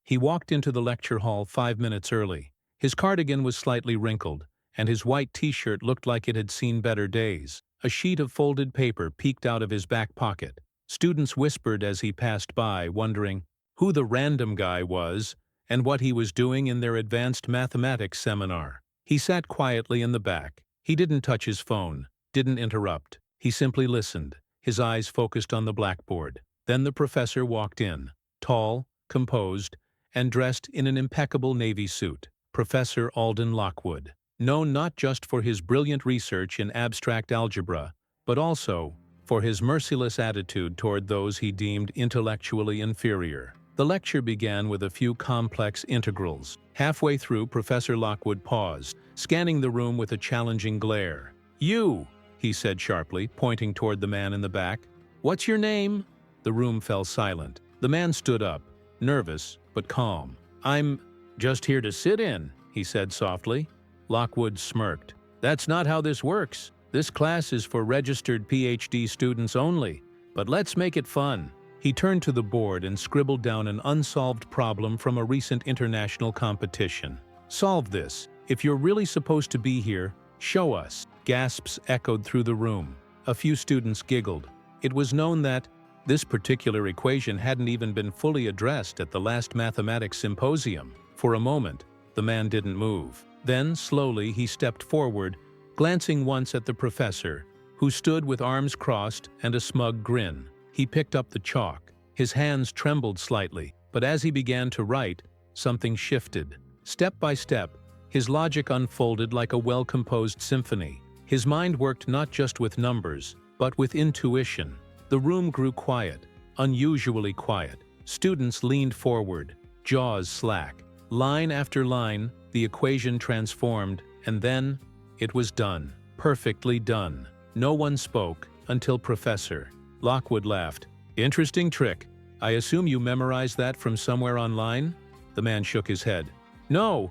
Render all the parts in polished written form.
He walked into the lecture hall 5 minutes early. His cardigan was slightly wrinkled, and his white t-shirt looked like it had seen better days. A sheet of folded paper peeked out of his back pocket. Students whispered as he passed by, wondering who the random guy was and what he was doing in their advanced mathematics seminar. He sat quietly in the back. He didn't touch his phone, didn't interrupt. He simply listened, his eyes focused on the blackboard. Then the professor walked in, tall, composed, and dressed in an impeccable navy suit. Professor Alden Lockwood, known not just for his brilliant research in abstract algebra, but also for his merciless attitude toward those he deemed intellectually inferior. The lecture began with a few complex integrals. Halfway through, Professor Lockwood paused, scanning the room with a challenging glare. "You," he said sharply, pointing toward the man in the back. "What's your name?" The room fell silent. The man stood up, nervous but calm. "I'm just here to sit in," he said softly. Lockwood smirked. "That's not how this works. This class is for registered PhD students only, but let's make it fun." He turned to the board and scribbled down an unsolved problem from a recent international competition. "Solve this. If you're really supposed to be here, show us." Gasps echoed through the room. A few students giggled. It was known that this particular equation hadn't even been fully addressed at the last mathematics symposium. For a moment, the man didn't move. Then, slowly, he stepped forward, glancing once at the professor, who stood with arms crossed and a smug grin. He picked up the chalk. His hands trembled slightly, but as he began to write, something shifted. Step by step, his logic unfolded like a well-composed symphony. His mind worked not just with numbers, but with intuition. The room grew quiet, unusually quiet. Students leaned forward, jaws slack. Line after line, the equation transformed, and then it was done. Perfectly done. No one spoke until Professor Lockwood laughed. "Interesting trick. I assume you memorized that from somewhere online?" The man shook his head. "No,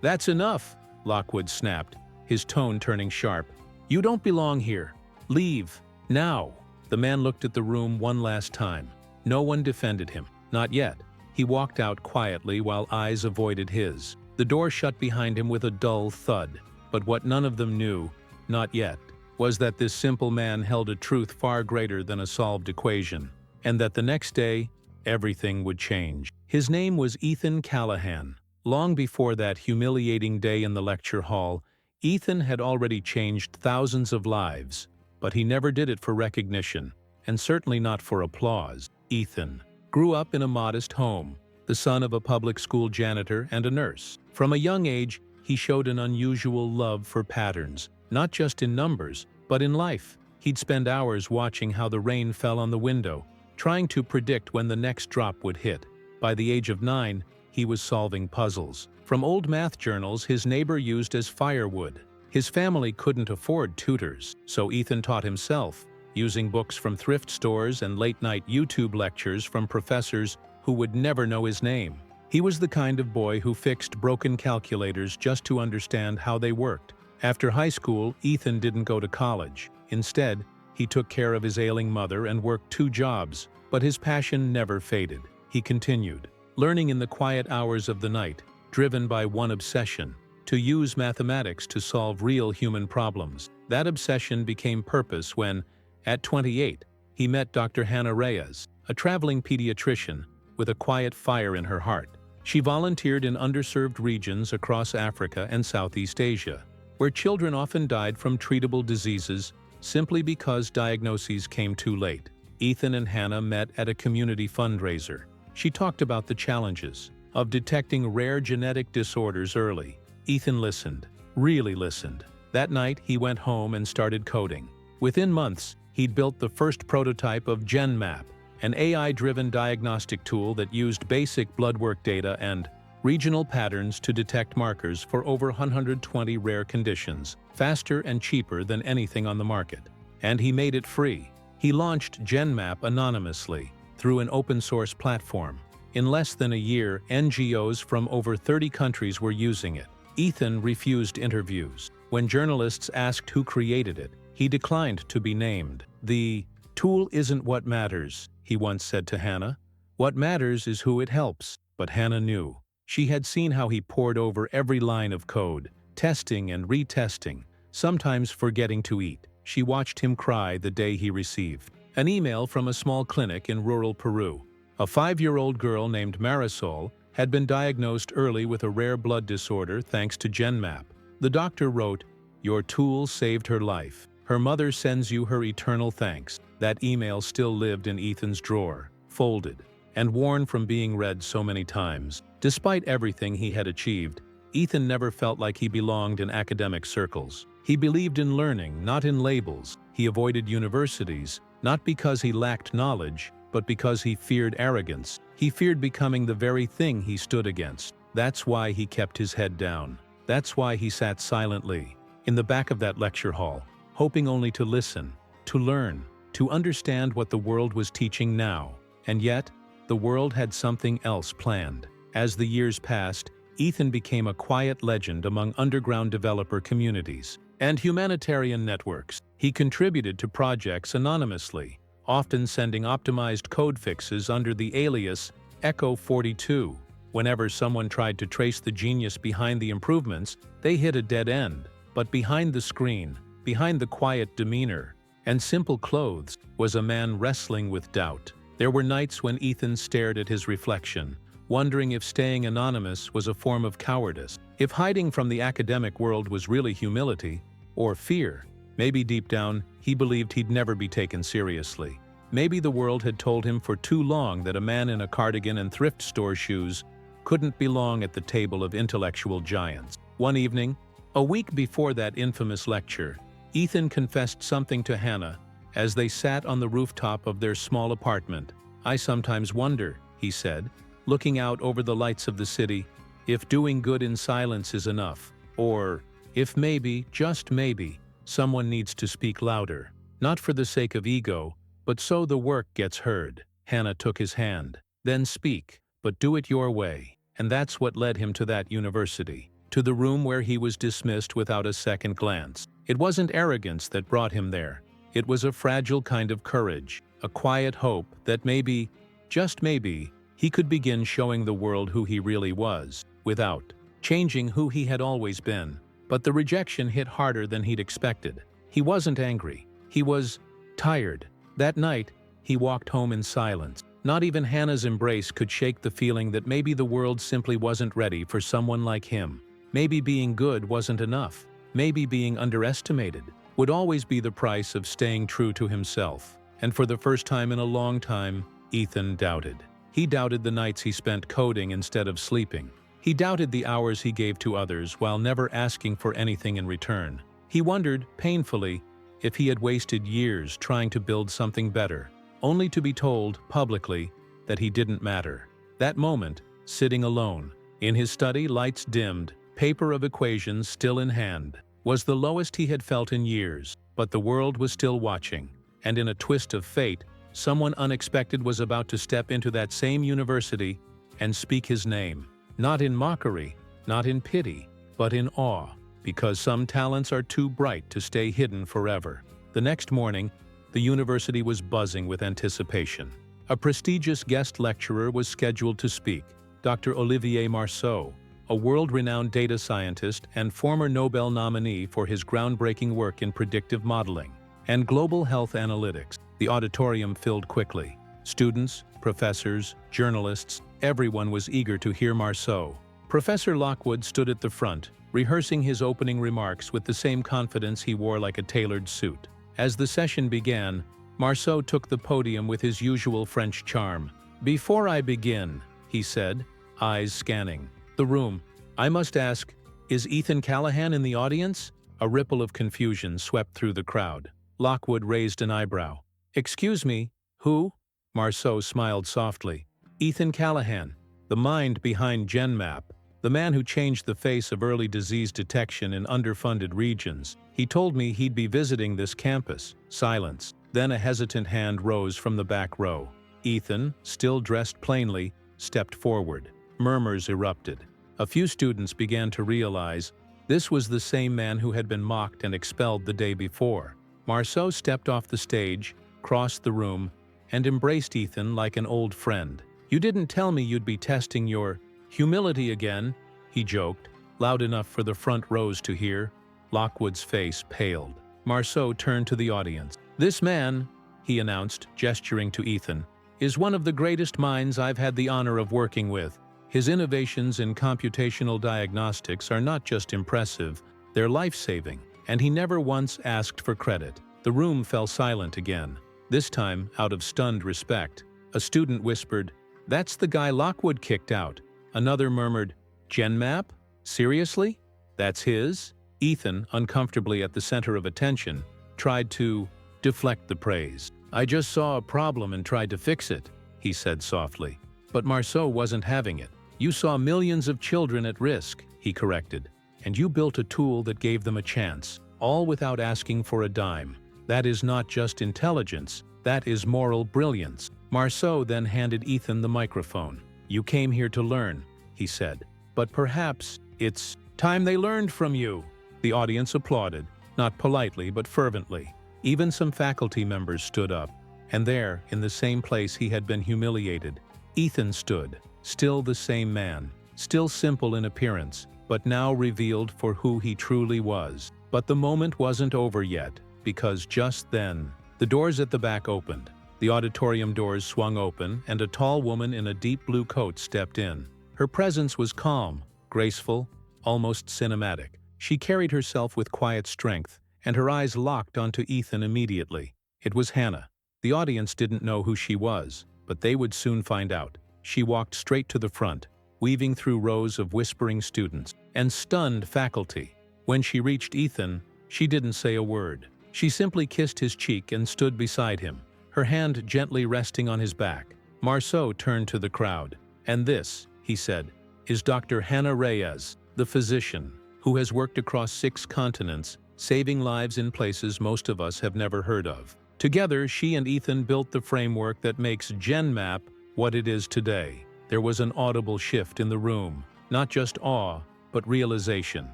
that's enough," Lockwood snapped, his tone turning sharp. "You don't belong here. Leave, now." The man looked at the room one last time. No one defended him. Not yet. He walked out quietly while eyes avoided his. The door shut behind him with a dull thud. But what none of them knew, not yet, was that this simple man held a truth far greater than a solved equation, and that the next day, everything would change. His name was Ethan Callahan. Long before that humiliating day in the lecture hall, Ethan had already changed thousands of lives, but he never did it for recognition, and certainly not for applause. Ethan grew up in a modest home, the son of a public school janitor and a nurse. From a young age, he showed an unusual love for patterns, not just in numbers, but in life. He'd spend hours watching how the rain fell on the window, trying to predict when the next drop would hit. By the age of 9, he was solving puzzles from old math journals his neighbor used as firewood. His family couldn't afford tutors, so Ethan taught himself, using books from thrift stores and late-night YouTube lectures from professors who would never know his name. He was the kind of boy who fixed broken calculators just to understand how they worked. After high school, Ethan didn't go to college. Instead, he took care of his ailing mother and worked 2 jobs, but his passion never faded. He continued, learning in the quiet hours of the night, driven by one obsession: to use mathematics to solve real human problems. That obsession became purpose when, at 28, he met Dr. Hannah Reyes, a traveling pediatrician with a quiet fire in her heart. She volunteered in underserved regions across Africa and Southeast Asia, where children often died from treatable diseases simply because diagnoses came too late. Ethan and Hannah met at a community fundraiser. She talked about the challenges of detecting rare genetic disorders early. Ethan listened, really listened. That night, he went home and started coding. Within months, he'd built the first prototype of GenMap, an AI-driven diagnostic tool that used basic blood work data and regional patterns to detect markers for over 120 rare conditions, faster and cheaper than anything on the market. And he made it free. He launched GenMap anonymously through an open-source platform. In less than a year, NGOs from over 30 countries were using it. Ethan refused interviews. When journalists asked who created it, he declined to be named. "The tool isn't what matters," he once said to Hannah. "What matters is who it helps." But Hannah knew. She had seen how he pored over every line of code, testing and retesting, sometimes forgetting to eat. She watched him cry the day he received an email from a small clinic in rural Peru. A 5-year-old girl named Marisol had been diagnosed early with a rare blood disorder thanks to GenMap. The doctor wrote, "Your tool saved her life. Her mother sends you her eternal thanks." That email still lived in Ethan's drawer, folded, and worn from being read so many times. Despite everything he had achieved, Ethan never felt like he belonged in academic circles. He believed in learning, not in labels. He avoided universities, not because he lacked knowledge, but because he feared arrogance. He feared becoming the very thing he stood against. That's why he kept his head down. That's why he sat silently, in the back of that lecture hall, hoping only to listen, to learn, to understand what the world was teaching now. And yet, the world had something else planned. As the years passed, Ethan became a quiet legend among underground developer communities and humanitarian networks. He contributed to projects anonymously, often sending optimized code fixes under the alias Echo 42. Whenever someone tried to trace the genius behind the improvements, they hit a dead end. But behind the screen, behind the quiet demeanor and simple clothes, was a man wrestling with doubt. There were nights when Ethan stared at his reflection, wondering if staying anonymous was a form of cowardice, if hiding from the academic world was really humility or fear. Maybe deep down, he believed he'd never be taken seriously. Maybe the world had told him for too long that a man in a cardigan and thrift store shoes couldn't belong at the table of intellectual giants. One evening, a week before that infamous lecture, Ethan confessed something to Hannah as they sat on the rooftop of their small apartment. "I sometimes wonder," he said, looking out over the lights of the city, "if doing good in silence is enough, or if maybe, just maybe, someone needs to speak louder, not for the sake of ego, but so the work gets heard." Hannah took his hand. "Then speak, but do it your way." And that's what led him to that university, to the room where he was dismissed without a second glance. It wasn't arrogance that brought him there. It was a fragile kind of courage, a quiet hope that maybe, just maybe, he could begin showing the world who he really was, without changing who he had always been. But the rejection hit harder than he'd expected. He wasn't angry. He was tired. That night, he walked home in silence. Not even Hannah's embrace could shake the feeling that maybe the world simply wasn't ready for someone like him. Maybe being good wasn't enough. Maybe being underestimated would always be the price of staying true to himself. And for the first time in a long time, Ethan doubted. He doubted the nights he spent coding instead of sleeping. He doubted the hours he gave to others while never asking for anything in return. He wondered, painfully, if he had wasted years trying to build something better, only to be told, publicly, that he didn't matter. That moment, sitting alone, in his study, lights dimmed, paper of equations still in hand, was the lowest he had felt in years. But the world was still watching, and in a twist of fate, someone unexpected was about to step into that same university and speak his name. Not in mockery, not in pity, but in awe, because some talents are too bright to stay hidden forever. The next morning, the university was buzzing with anticipation. A prestigious guest lecturer was scheduled to speak, Dr. Olivier Marceau, a world-renowned data scientist and former Nobel nominee for his groundbreaking work in predictive modeling and global health analytics. The auditorium filled quickly. Students, professors, journalists, everyone was eager to hear Marceau. Professor Lockwood stood at the front, rehearsing his opening remarks with the same confidence he wore like a tailored suit. As the session began, Marceau took the podium with his usual French charm. "Before I begin," he said, eyes scanning the room, "I must ask, is Ethan Callahan in the audience?" A ripple of confusion swept through the crowd. Lockwood raised an eyebrow. "Excuse me, who?" Marceau smiled softly. "Ethan Callahan, the mind behind GenMap, the man who changed the face of early disease detection in underfunded regions. He told me he'd be visiting this campus." Silence. Then a hesitant hand rose from the back row. Ethan, still dressed plainly, stepped forward. Murmurs erupted. A few students began to realize this was the same man who had been mocked and expelled the day before. Marceau stepped off the stage, crossed the room, and embraced Ethan like an old friend. You didn't tell me you'd be testing your humility again, he joked, loud enough for the front rows to hear. Lockwood's face paled. Marceau turned to the audience. "This man," he announced, gesturing to Ethan, "is one of the greatest minds I've had the honor of working with. His innovations in computational diagnostics are not just impressive, they're life-saving, and he never once asked for credit." The room fell silent again, this time out of stunned respect. A student whispered, "That's the guy Lockwood kicked out." Another murmured, "GenMap? Seriously? That's his?" Ethan, uncomfortably at the center of attention, tried to deflect the praise. "I just saw a problem and tried to fix it," he said softly. But Marceau wasn't having it. "You saw millions of children at risk," he corrected, "and you built a tool that gave them a chance, all without asking for a dime. That is not just intelligence, that is moral brilliance." Marceau then handed Ethan the microphone. "You came here to learn," he said, "but perhaps it's time they learned from you." The audience applauded, not politely but fervently. Even some faculty members stood up, and there, in the same place he had been humiliated, Ethan stood, still the same man, still simple in appearance, but now revealed for who he truly was. But the moment wasn't over yet, because just then, the doors at the back opened. The auditorium doors swung open, and a tall woman in a deep blue coat stepped in. Her presence was calm, graceful, almost cinematic. She carried herself with quiet strength, and her eyes locked onto Ethan immediately. It was Hannah. The audience didn't know who she was, but they would soon find out. She walked straight to the front, weaving through rows of whispering students and stunned faculty. When she reached Ethan, she didn't say a word. She simply kissed his cheek and stood beside him, her hand gently resting on his back. Marceau turned to the crowd. "And this," he said, "is Dr. Hannah Reyes, the physician, who has worked across 6 continents, saving lives in places most of us have never heard of." Together, she and Ethan built the framework that makes GenMap what it is today. There was an audible shift in the room, not just awe, but realization.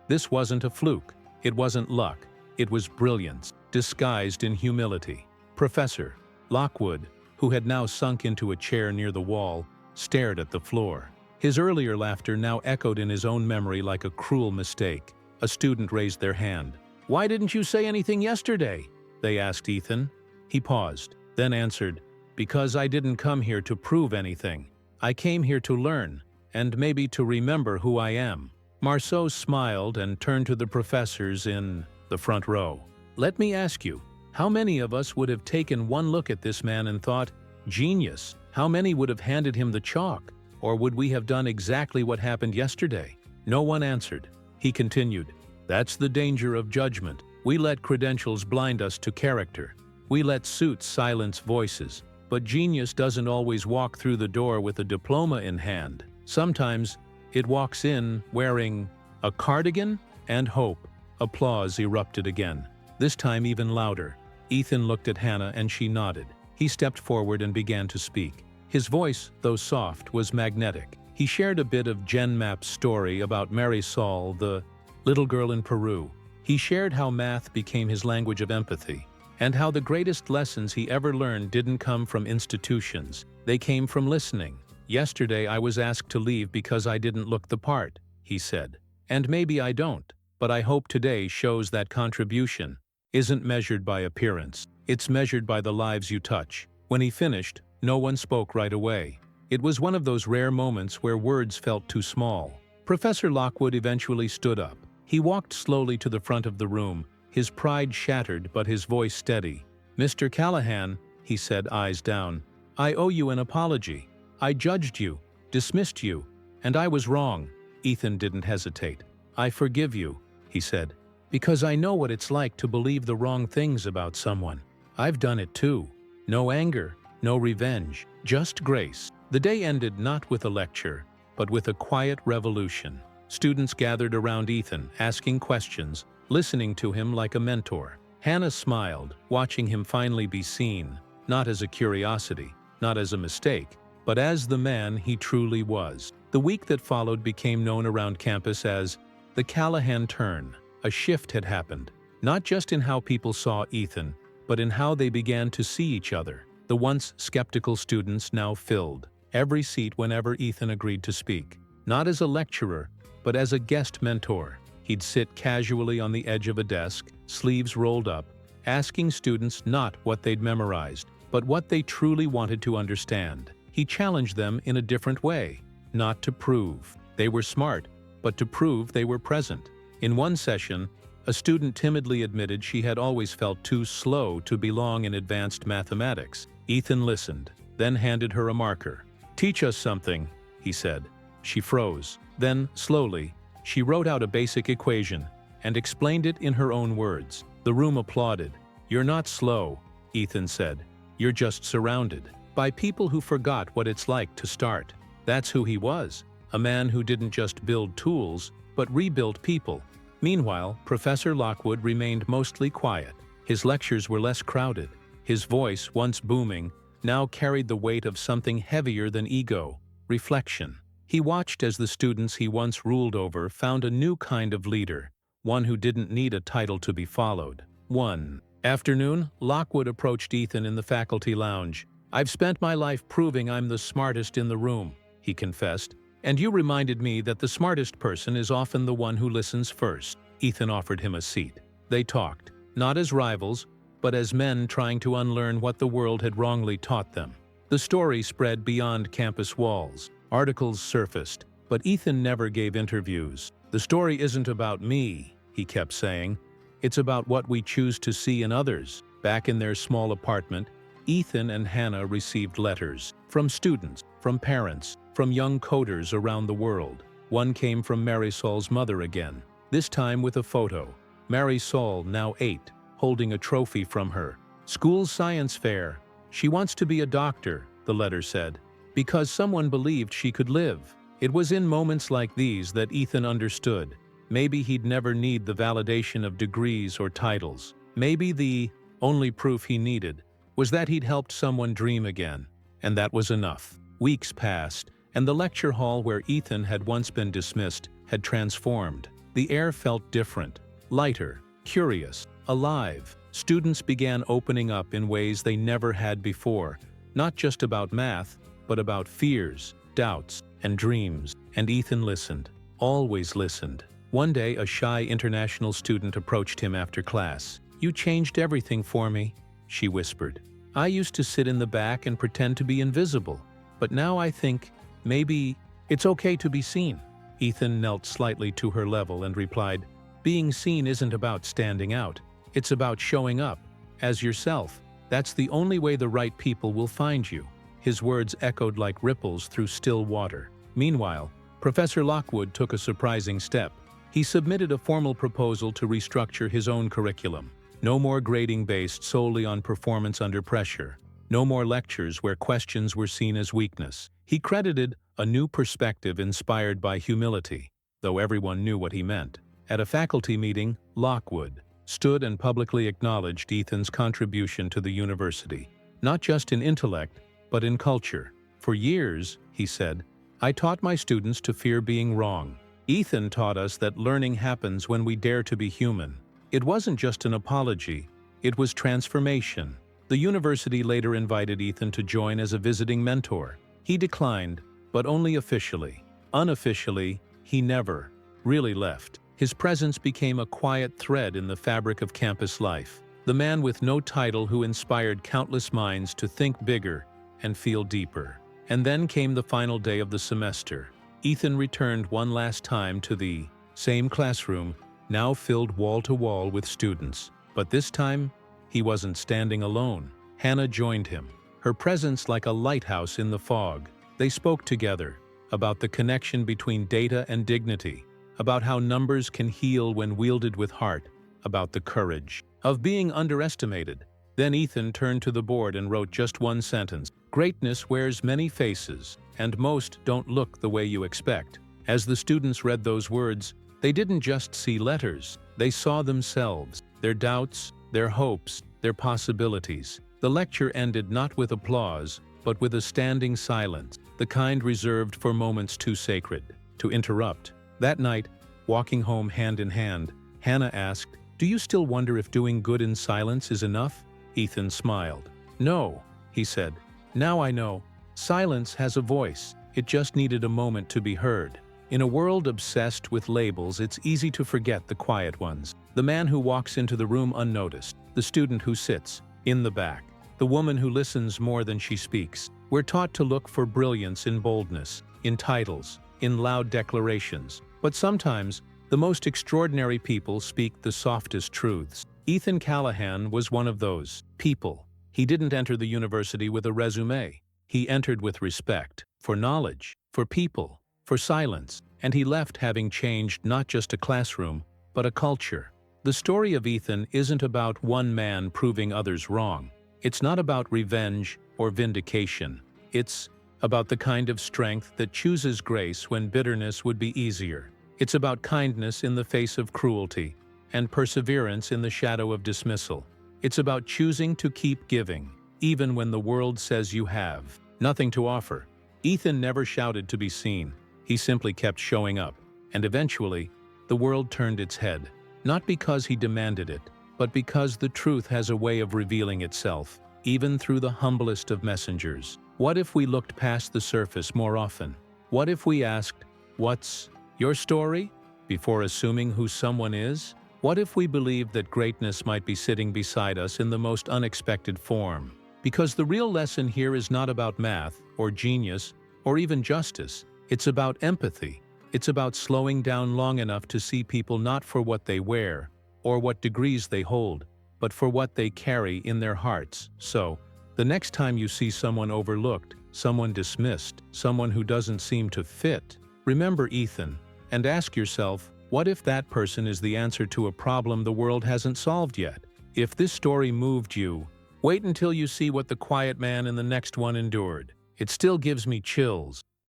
This wasn't a fluke. It wasn't luck. It was brilliance, disguised in humility. Professor Lockwood, who had now sunk into a chair near the wall, stared at the floor. His earlier laughter now echoed in his own memory like a cruel mistake. A student raised their hand. "Why didn't you say anything yesterday?" they asked Ethan. He paused, then answered, "Because I didn't come here to prove anything. I came here to learn, and maybe to remember who I am." Marceau smiled and turned to the professors in the front row. "Let me ask you, how many of us would have taken one look at this man and thought, 'Genius'? How many would have handed him the chalk? Or would we have done exactly what happened yesterday?" No one answered. He continued, "That's the danger of judgment. We let credentials blind us to character. We let suits silence voices. But genius doesn't always walk through the door with a diploma in hand. Sometimes it walks in wearing a cardigan and hope." Applause erupted again, this time even louder. Ethan looked at Hannah and she nodded. He stepped forward and began to speak. His voice, though soft, was magnetic. He shared a bit of GenMap's story about Mary Saul, the little girl in Peru. He shared how math became his language of empathy, and how the greatest lessons he ever learned didn't come from institutions. They came from listening. "Yesterday I was asked to leave because I didn't look the part," he said. "And maybe I don't, but I hope today shows that contribution isn't measured by appearance. It's measured by the lives you touch." When he finished, no one spoke right away. It was one of those rare moments where words felt too small. Professor Lockwood eventually stood up. He walked slowly to the front of the room, his pride shattered but his voice steady. "Mr. Callahan," he said, eyes down, "I owe you an apology. I judged you, dismissed you, and I was wrong." Ethan didn't hesitate. "I forgive you," he said, "because I know what it's like to believe the wrong things about someone. I've done it too. No anger, no revenge, just grace." The day ended not with a lecture, but with a quiet revolution. Students gathered around Ethan, asking questions, listening to him like a mentor. Hannah smiled, watching him finally be seen, not as a curiosity, not as a mistake, but as the man he truly was. The week that followed became known around campus as the Callahan turn. A shift had happened, not just in how people saw Ethan, but in how they began to see each other. The once skeptical students now filled, every seat whenever Ethan agreed to speak. Not as a lecturer, but as a guest mentor. He'd sit casually on the edge of a desk, sleeves rolled up, asking students not what they'd memorized, but what they truly wanted to understand. He challenged them in a different way, not to prove they were smart, but to prove they were present. In one session, a student timidly admitted she had always felt too slow to belong in advanced mathematics. Ethan listened, then handed her a marker. "Teach us something," he said. She froze. Then, slowly, she wrote out a basic equation and explained it in her own words. The room applauded. "You're not slow," Ethan said. "You're just surrounded by people who forgot what it's like to start." That's who he was, a man who didn't just build tools, but rebuilt people. Meanwhile, Professor Lockwood remained mostly quiet. His lectures were less crowded. His voice, once booming, now carried the weight of something heavier than ego: reflection. He watched as the students he once ruled over found a new kind of leader, one who didn't need a title to be followed. One afternoon, Lockwood approached Ethan in the faculty lounge. "I've spent my life proving I'm the smartest in the room," he confessed. "And you reminded me that the smartest person is often the one who listens first." Ethan offered him a seat. They talked, not as rivals, but as men trying to unlearn what the world had wrongly taught them. The story spread beyond campus walls. Articles surfaced, but Ethan never gave interviews. "The story isn't about me," he kept saying. "It's about what we choose to see in others." Back in their small apartment, Ethan and Hannah received letters from students, from parents, from young coders around the world. One came from Marisol's mother again, this time with a photo. Marisol, now 8, holding a trophy from her school's science fair. "She wants to be a doctor," the letter said, "because someone believed she could live." It was in moments like these that Ethan understood. Maybe he'd never need the validation of degrees or titles. Maybe the only proof he needed was that he'd helped someone dream again, and that was enough. Weeks passed, and the lecture hall where Ethan had once been dismissed had transformed. The air felt different, lighter, curious, alive. Students began opening up in ways they never had before, not just about math, but about fears, doubts, and dreams. And Ethan listened, always listened. One day, a shy international student approached him after class. "You changed everything for me," she whispered. "I used to sit in the back and pretend to be invisible, but now I think maybe it's okay to be seen." Ethan knelt slightly to her level and replied, "Being seen isn't about standing out. It's about showing up as yourself. That's the only way the right people will find you." His words echoed like ripples through still water. Meanwhile, Professor Lockwood took a surprising step. He submitted a formal proposal to restructure his own curriculum. No more grading based solely on performance under pressure. No more lectures where questions were seen as weakness. He credited a new perspective inspired by humility, though everyone knew what he meant. At a faculty meeting, Lockwood stood and publicly acknowledged Ethan's contribution to the university, not just in intellect, but in culture. "For years," he said, "I taught my students to fear being wrong. Ethan taught us that learning happens when we dare to be human." It wasn't just an apology, it was transformation. The university later invited Ethan to join as a visiting mentor. He declined, but only officially. Unofficially, he never really left. His presence became a quiet thread in the fabric of campus life. The man with no title who inspired countless minds to think bigger and feel deeper. And then came the final day of the semester. Ethan returned one last time to the same classroom, now filled wall to wall with students. But this time, he wasn't standing alone. Hannah joined him, her presence like a lighthouse in the fog. They spoke together about the connection between data and dignity, about how numbers can heal when wielded with heart, about the courage of being underestimated. Then Ethan turned to the board and wrote just one sentence: "Greatness wears many faces, and most don't look the way you expect." As the students read those words, they didn't just see letters, they saw themselves, their doubts, their hopes, their possibilities. The lecture ended not with applause, but with a standing silence, the kind reserved for moments too sacred to interrupt. That night, walking home hand in hand, Hannah asked, "Do you still wonder if doing good in silence is enough?" Ethan smiled. "No," he said. "Now I know. Silence has a voice, it just needed a moment to be heard. In a world obsessed with labels, it's easy to forget the quiet ones. The man who walks into the room unnoticed, the student who sits in the back, the woman who listens more than she speaks. We're taught to look for brilliance in boldness, in titles, in loud declarations. But sometimes, the most extraordinary people speak the softest truths. Ethan Callahan was one of those people. He didn't enter the university with a resume. He entered with respect, for knowledge, for people, for silence, and he left having changed not just a classroom, but a culture. The story of Ethan isn't about one man proving others wrong. It's not about revenge or vindication. It's about the kind of strength that chooses grace when bitterness would be easier. It's about kindness in the face of cruelty, and perseverance in the shadow of dismissal. It's about choosing to keep giving, even when the world says you have nothing to offer. Ethan never shouted to be seen. He simply kept showing up, and eventually, the world turned its head. Not because he demanded it, but because the truth has a way of revealing itself, even through the humblest of messengers. What if we looked past the surface more often? What if we asked, "What's your story?" before assuming who someone is? What if we believed that greatness might be sitting beside us in the most unexpected form? Because the real lesson here is not about math, or genius, or even justice. It's about empathy. It's about slowing down long enough to see people not for what they wear, or what degrees they hold, but for what they carry in their hearts. So, the next time you see someone overlooked, someone dismissed, someone who doesn't seem to fit, remember Ethan, and ask yourself, what if that person is the answer to a problem the world hasn't solved yet? If this story moved you, wait until you see what the quiet man in the next one endured. It still gives me chills.